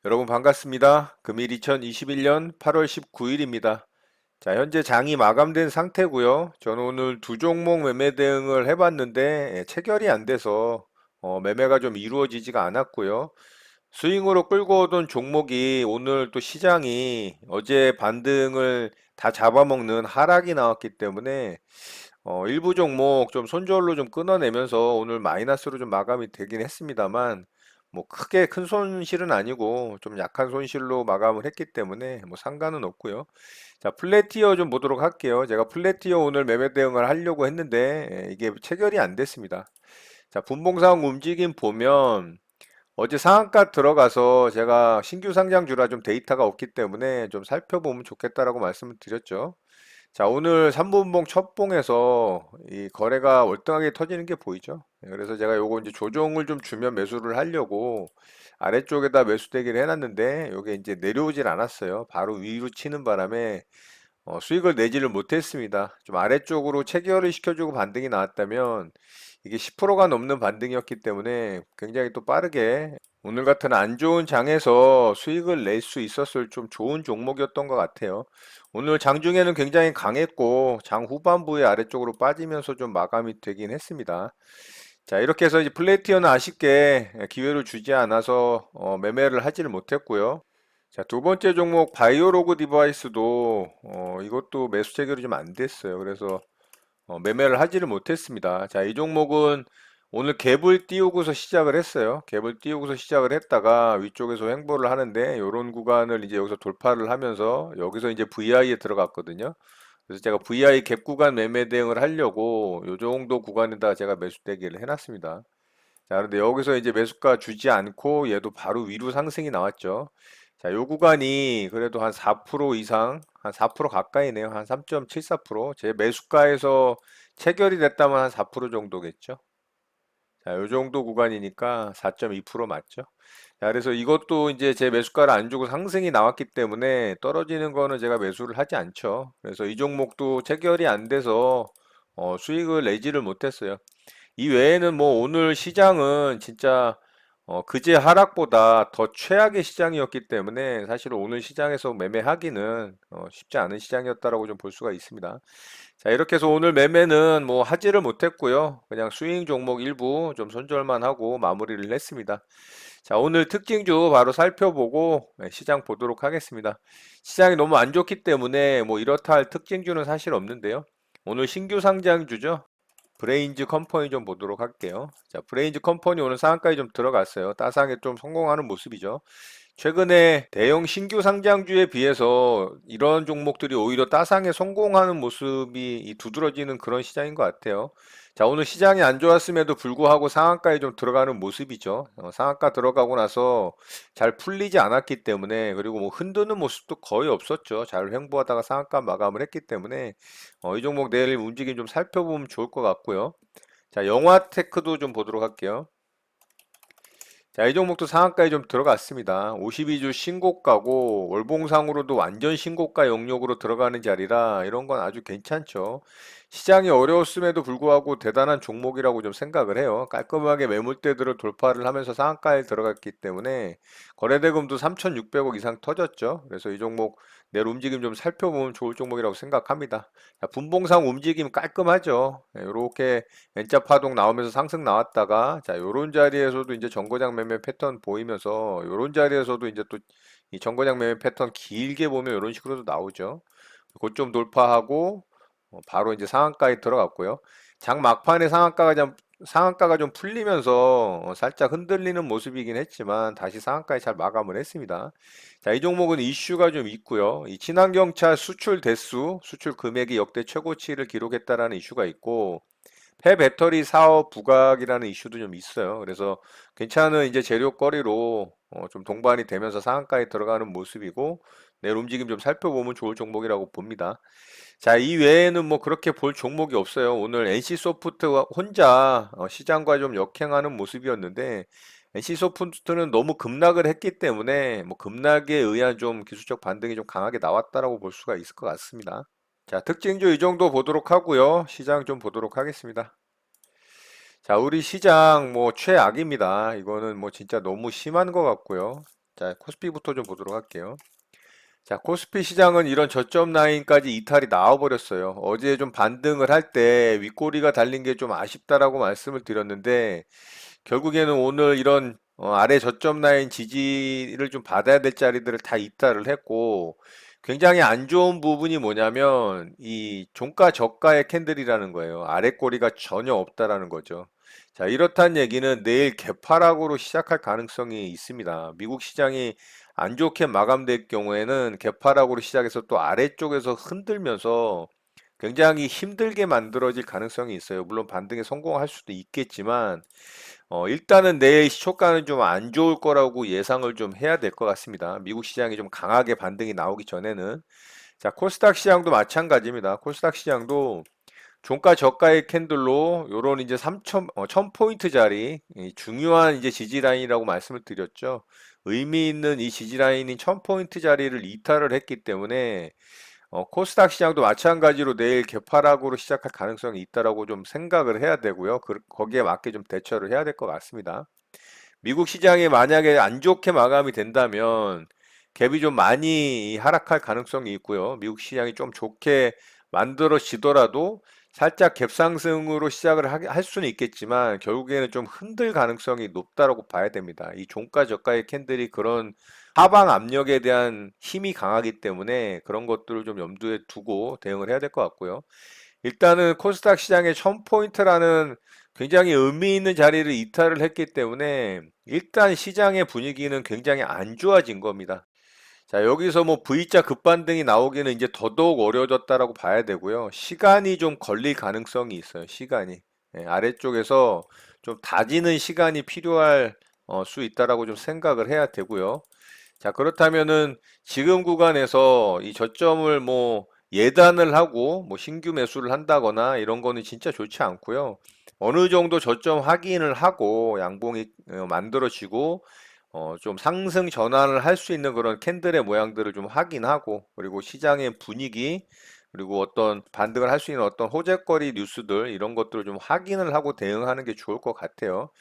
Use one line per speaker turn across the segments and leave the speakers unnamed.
여러분 반갑습니다. 금일 2021년 8월 19일입니다. 자, 현재 장이 마감된 상태고요. 저는 오늘 두 종목 매매 대응을 해봤는데 체결이 안 돼서 매매가 좀 이루어지지가 않았고요. 스윙으로 끌고 오던 종목이 오늘 또 시장이 어제 반등을 다 잡아먹는 하락이 나왔기 때문에 일부 종목 좀 손절로 좀 끊어내면서 오늘 마이너스로 좀 마감이 되긴 했습니다만 뭐 크게 큰 손실은 아니고 좀 약한 손실로 마감을 했기 때문에 뭐 상관은 없고요. 자, 플래티어 좀 보도록 할게요. 제가 플래티어 오늘 매매 대응을 하려고 했는데 이게 체결이 안 됐습니다. 자, 분봉상 움직임 보면 어제 상한가 들어가서 제가 신규 상장주라 좀 데이터가 없기 때문에 좀 살펴보면 좋겠다라고 말씀을 드렸죠. 자, 오늘 3분봉 첫 봉에서 이 거래가 월등하게 터지는 게 보이죠. 그래서 제가 요거 이제 조정을 좀 주면 매수를 하려고 아래쪽에다 매수 대기를 해놨는데 요게 이제 내려오질 않았어요. 바로 위로 치는 바람에 수익을 내지를 못했습니다. 좀 아래쪽으로 체결을 시켜주고 반등이 나왔다면 이게 10%가 넘는 반등이었기 때문에 굉장히 또 빠르게 오늘 같은 안 좋은 장에서 수익을 낼 수 있었을 좀 좋은 종목이었던 것 같아요. 오늘 장중에는 굉장히 강했고 장 후반부에 아래쪽으로 빠지면서 좀 마감이 되긴 했습니다. 자, 이렇게 해서 이제 플래티어는 아쉽게 기회를 주지 않아서 매매를 하지를 못했고요. 자, 두 번째 종목 바이오로그 디바이스도 이것도 매수 체결이 좀 안 됐어요. 그래서 매매를 하지를 못했습니다. 자, 이 종목은 오늘 갭을 띄우고서 시작을 했어요. 갭을 띄우고서 시작을 했다가 위쪽에서 횡보를 하는데 이런 구간을 이제 여기서 돌파를 하면서 여기서 이제 VI에 들어갔거든요. 그래서 제가 VI 갭 구간 매매 대응을 하려고 이 정도 구간에다 제가 매수 대기를 해놨습니다. 자, 그런데 여기서 이제 매수가 주지 않고 얘도 바로 위로 상승이 나왔죠. 자, 요 구간이 그래도 한 4% 이상, 한 4% 가까이네요. 한 3.74%. 제 매수가에서 체결이 됐다면 한 4% 정도겠죠. 자, 요 정도 구간이니까 4.2% 맞죠? 자, 그래서 이것도 이제 제 매수가를 안 주고 상승이 나왔기 때문에 떨어지는 거는 제가 매수를 하지 않죠. 그래서 이 종목도 체결이 안 돼서 수익을 내지를 못했어요. 이 외에는 뭐 오늘 시장은 진짜 그제 하락보다 더 최악의 시장이었기 때문에 사실 오늘 시장에서 매매하기는 쉽지 않은 시장이었다라고 좀 볼 수가 있습니다. 자, 이렇게 해서 오늘 매매는 뭐 하지를 못했고요. 그냥 스윙 종목 일부 좀 손절만 하고 마무리를 했습니다. 자, 오늘 특징주 바로 살펴보고 시장 보도록 하겠습니다. 시장이 너무 안 좋기 때문에 뭐 이렇다 할 특징주는 사실 없는데요. 오늘 신규 상장주죠. 브레인즈 컴퍼니 좀 보도록 할게요. 자, 브레인즈 컴퍼니 오늘 상한가에 좀 들어갔어요. 따상에 좀 성공하는 모습이죠. 최근에 대형 신규 상장주에 비해서 이런 종목들이 오히려 따상에 성공하는 모습이 두드러지는 그런 시장인 것 같아요. 자, 오늘 시장이 안 좋았음에도 불구하고 상한가에 좀 들어가는 모습이죠. 상한가 들어가고 나서 잘 풀리지 않았기 때문에 그리고 뭐 흔드는 모습도 거의 없었죠. 잘 횡보하다가 상한가 마감을 했기 때문에 이 종목 내일 움직임 좀 살펴보면 좋을 것 같고요. 자, 영화테크도 좀 보도록 할게요. 자, 이 종목도 상한가에 좀 들어갔습니다. 52주 신고가고 월봉상으로도 완전 신고가 영역으로 들어가는 자리라 이런 건 아주 괜찮죠. 시장이 어려웠음에도 불구하고 대단한 종목이라고 좀 생각을 해요. 깔끔하게 매물대들을 돌파를 하면서 상한가에 들어갔기 때문에 거래대금도 3,600억 이상 터졌죠. 그래서 이 종목 내일 움직임 좀 살펴보면 좋을 종목이라고 생각합니다. 자, 분봉상 움직임 깔끔하죠. 이렇게 N자 파동 나오면서 상승 나왔다가 자, 요런 자리에서도 이제 정거장 매매 패턴 보이면서 요런 자리에서도 이제 또 이 정거장 매매 패턴 길게 보면 이런 식으로도 나오죠. 고점 돌파하고 바로 이제 상한가에 들어갔고요. 장 막판에 상한가가 좀 풀리면서 살짝 흔들리는 모습이긴 했지만 다시 상한가에 잘 마감을 했습니다. 자, 이 종목은 이슈가 좀 있고요. 이 친환경차 수출 대수, 수출 금액이 역대 최고치를 기록했다라는 이슈가 있고 폐배터리 사업 부각이라는 이슈도 좀 있어요. 그래서 괜찮은 이제 재료거리로 좀 동반이 되면서 상한가에 들어가는 모습이고 내일 움직임 좀 살펴보면 좋을 종목이라고 봅니다. 자, 이 외에는 뭐 그렇게 볼 종목이 없어요. 오늘 NC소프트가 혼자 시장과 좀 역행하는 모습이었는데 NC소프트는 너무 급락을 했기 때문에 뭐 급락에 의한 좀 기술적 반등이 좀 강하게 나왔다라고 볼 수가 있을 것 같습니다. 자, 특징주 이 정도 보도록 하고요. 시장 좀 보도록 하겠습니다. 자, 우리 시장 뭐 최악입니다. 이거는 뭐 진짜 너무 심한 것 같고요. 자, 코스피부터 좀 보도록 할게요. 자, 코스피 시장은 이런 저점 라인까지 이탈이 나와버렸어요. 어제 좀 반등을 할 때 윗꼬리가 달린 게 좀 아쉽다라고 말씀을 드렸는데, 결국에는 오늘 이런 아래 저점 라인 지지를 좀 받아야 될 자리들을 다 이탈을 했고, 굉장히 안 좋은 부분이 뭐냐면 이 종가 저가의 캔들이라는 거예요. 아래 꼬리가 전혀 없다라는 거죠. 자, 이렇단 얘기는 내일 개파락으로 시작할 가능성이 있습니다. 미국 시장이 안 좋게 마감될 경우에는 개파락으로 시작해서 또 아래쪽에서 흔들면서 굉장히 힘들게 만들어질 가능성이 있어요. 물론 반등에 성공할 수도 있겠지만 일단은 내일 시초가는 좀 안 좋을 거라고 예상을 좀 해야 될 것 같습니다. 미국 시장이 좀 강하게 반등이 나오기 전에는. 자, 코스닥 시장도 마찬가지입니다. 코스닥 시장도 종가 저가의 캔들로 요런 이제 1000포인트짜리 중요한 이제 지지 라인이라고 말씀을 드렸죠. 의미 있는 이 지지 라인인 1000포인트짜리를 이탈을 했기 때문에 코스닥 시장도 마찬가지로 내일 개파락으로 시작할 가능성이 있다라고 좀 생각을 해야 되고요. 거기에 맞게 좀 대처를 해야 될 것 같습니다. 미국 시장이 만약에 안 좋게 마감이 된다면 갭이 좀 많이 하락할 가능성이 있고요. 미국 시장이 좀 좋게 만들어지더라도 살짝 갭 상승으로 시작을 할 수는 있겠지만 결국에는 좀 흔들 가능성이 높다라고 봐야 됩니다. 이 종가 저가의 캔들이 그런 하방 압력에 대한 힘이 강하기 때문에 그런 것들을 좀 염두에 두고 대응을 해야 될 것 같고요. 일단은 코스닥 시장의 1000포인트라는 굉장히 의미 있는 자리를 이탈을 했기 때문에 일단 시장의 분위기는 굉장히 안 좋아진 겁니다. 자, 여기서 뭐 V자 급반등이 나오기는 이제 더더욱 어려워졌다라고 봐야 되고요. 시간이 좀 걸릴 가능성이 있어요. 시간이. 아래쪽에서 좀 다지는 시간이 필요할 수 있다라고 좀 생각을 해야 되고요. 자, 그렇다면은 지금 구간에서 이 저점을 뭐 예단을 하고 뭐 신규 매수를 한다거나 이런 거는 진짜 좋지 않고요. 어느 정도 저점 확인을 하고 양봉이 만들어지고 좀 상승 전환을 할 수 있는 그런 캔들의 모양들을 좀 확인하고 그리고 시장의 분위기 그리고 어떤 반등을 할 수 있는 어떤 호재거리 뉴스들 이런 것들을 좀 확인을 하고 대응하는 게 좋을 것 같아요.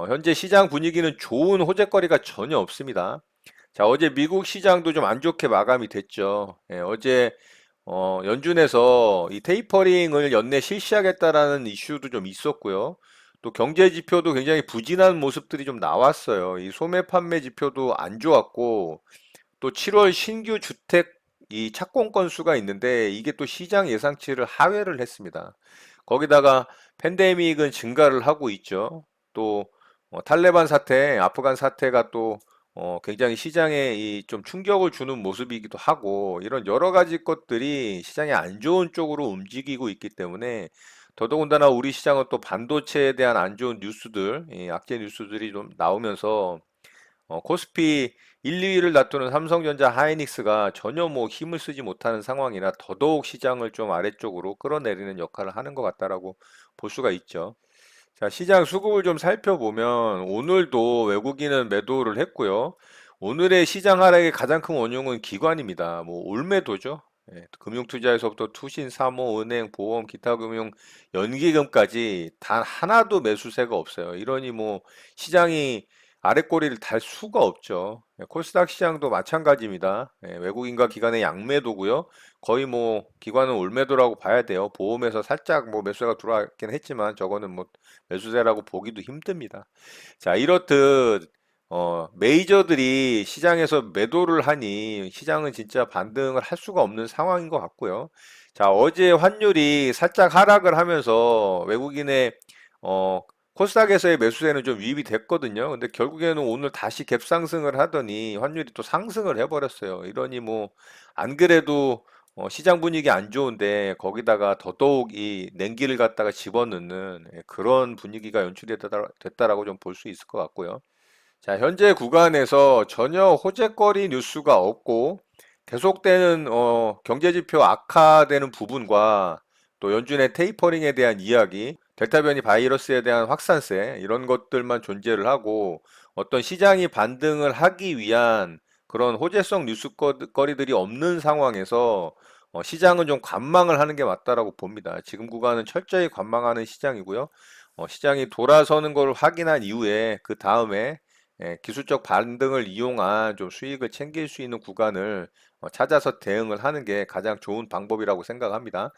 현재 시장 분위기는 좋은 호재거리가 전혀 없습니다. 자, 어제 미국 시장도 좀 안 좋게 마감이 됐죠. 어제 연준에서 이 테이퍼링을 연내 실시하겠다라는 이슈도 좀 있었고요. 또 경제 지표도 굉장히 부진한 모습들이 좀 나왔어요. 이 소매 판매 지표도 안 좋았고 또 7월 신규 주택 이 착공 건수가 있는데 이게 또 시장 예상치를 하회를 했습니다. 거기다가 팬데믹은 증가를 하고 있죠. 또 탈레반 사태, 아프간 사태가 또 굉장히 시장에 이 좀 충격을 주는 모습이기도 하고 이런 여러 가지 것들이 시장에 안 좋은 쪽으로 움직이고 있기 때문에 더더군다나 우리 시장은 또 반도체에 대한 안 좋은 뉴스들, 이 악재 뉴스들이 좀 나오면서 코스피 1, 2위를 다투는 삼성전자, 하이닉스가 전혀 뭐 힘을 쓰지 못하는 상황이라 더더욱 시장을 좀 아래쪽으로 끌어내리는 역할을 하는 것 같다라고 볼 수가 있죠. 자, 시장 수급을 좀 살펴보면 오늘도 외국인은 매도를 했고요. 오늘의 시장 하락의 가장 큰 원흉은 기관입니다. 뭐 올매도죠. 금융투자에서부터 투신, 사모, 은행, 보험, 기타 금융, 연기금까지 단 하나도 매수세가 없어요. 이러니 뭐 시장이 아랫꼬리를 달 수가 없죠. 코스닥 시장도 마찬가지입니다. 외국인과 기관의 양매도고요. 거의 뭐 기관은 올매도라고 봐야 돼요. 보험에서 살짝 뭐 매수가 들어왔긴 했지만 저거는 뭐 매수세라고 보기도 힘듭니다. 자, 이렇듯 메이저들이 시장에서 매도를 하니 시장은 진짜 반등을 할 수가 없는 상황인 것 같고요. 자, 어제 환율이 살짝 하락을 하면서 외국인의 어, 코스닥에서의 매수세는 좀 유입이 됐거든요. 근데 결국에는 오늘 다시 갭상승을 하더니 환율이 또 상승을 해버렸어요. 이러니 뭐 안 그래도 시장 분위기 안 좋은데 거기다가 더더욱 이 냉기를 갖다가 집어넣는 그런 분위기가 됐다라고 좀 볼 수 있을 것 같고요. 자, 현재 구간에서 전혀 호재거리 뉴스가 없고 계속되는 경제지표 악화되는 부분과 또 연준의 테이퍼링에 대한 이야기, 델타 변이 바이러스에 대한 확산세 이런 것들만 존재를 하고 어떤 시장이 반등을 하기 위한 그런 호재성 뉴스거리들이 없는 상황에서 시장은 좀 관망을 하는 게 맞다라고 봅니다. 지금 구간은 철저히 관망하는 시장이고요. 시장이 돌아서는 걸 확인한 이후에 그 다음에 기술적 반등을 이용한 좀 수익을 챙길 수 있는 구간을 찾아서 대응을 하는 게 가장 좋은 방법이라고 생각합니다.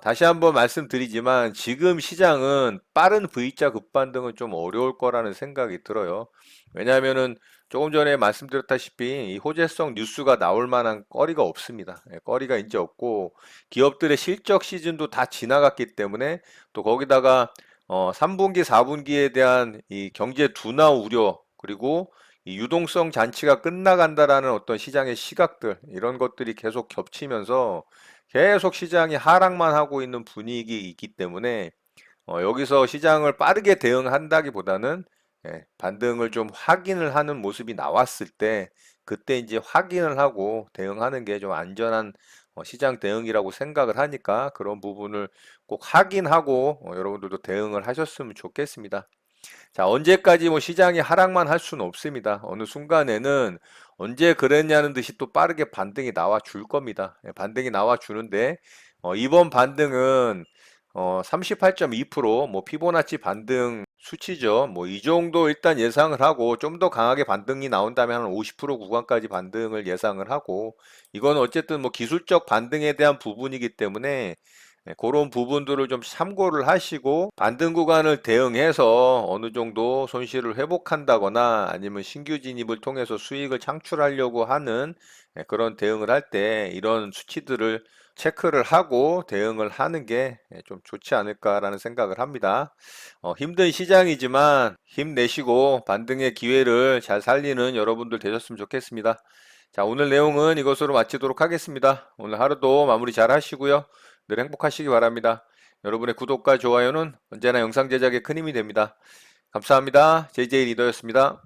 다시 한번 말씀드리지만 지금 시장은 빠른 V자 급반등은 좀 어려울 거라는 생각이 들어요. 왜냐하면은 조금 전에 말씀드렸다시피 이 호재성 뉴스가 나올 만한 거리가 없습니다. 거리가 이제 없고 기업들의 실적 시즌도 다 지나갔기 때문에 또 거기다가 3분기, 4분기에 대한 이 경제 둔화 우려 그리고 이 유동성 잔치가 끝나간다라는 어떤 시장의 시각들 이런 것들이 계속 겹치면서 계속 시장이 하락만 하고 있는 분위기이기 때문에 여기서 시장을 빠르게 대응한다기보다는 반등을 좀 확인을 하는 모습이 나왔을 때 그때 이제 확인을 하고 대응하는 게 좀 안전한 시장 대응이라고 생각을 하니까 그런 부분을 꼭 확인하고 여러분들도 대응을 하셨으면 좋겠습니다. 자, 언제까지 뭐 시장이 하락만 할 수는 없습니다. 어느 순간에는 언제 그랬냐는 듯이 또 빠르게 반등이 나와 줄 겁니다. 반등이 나와 주는데 이번 반등은 38.2%, 뭐 피보나치 반등 수치죠. 뭐 이 정도 일단 예상을 하고 좀 더 강하게 반등이 나온다면 한 50% 구간까지 반등을 예상을 하고 이건 어쨌든 뭐 기술적 반등에 대한 부분이기 때문에 그런 부분들을 좀 참고를 하시고 반등 구간을 대응해서 어느 정도 손실을 회복한다거나 아니면 신규 진입을 통해서 수익을 창출하려고 하는 그런 대응을 할 때 이런 수치들을 체크를 하고 대응을 하는 게 좀 좋지 않을까라는 생각을 합니다. 힘든 시장이지만 힘내시고 반등의 기회를 잘 살리는 여러분들 되셨으면 좋겠습니다. 자, 오늘 내용은 이것으로 마치도록 하겠습니다. 오늘 하루도 마무리 잘 하시고요. 늘 행복하시기 바랍니다. 여러분의 구독과 좋아요는 언제나 영상 제작에 큰 힘이 됩니다. 감사합니다. JJ 리더였습니다.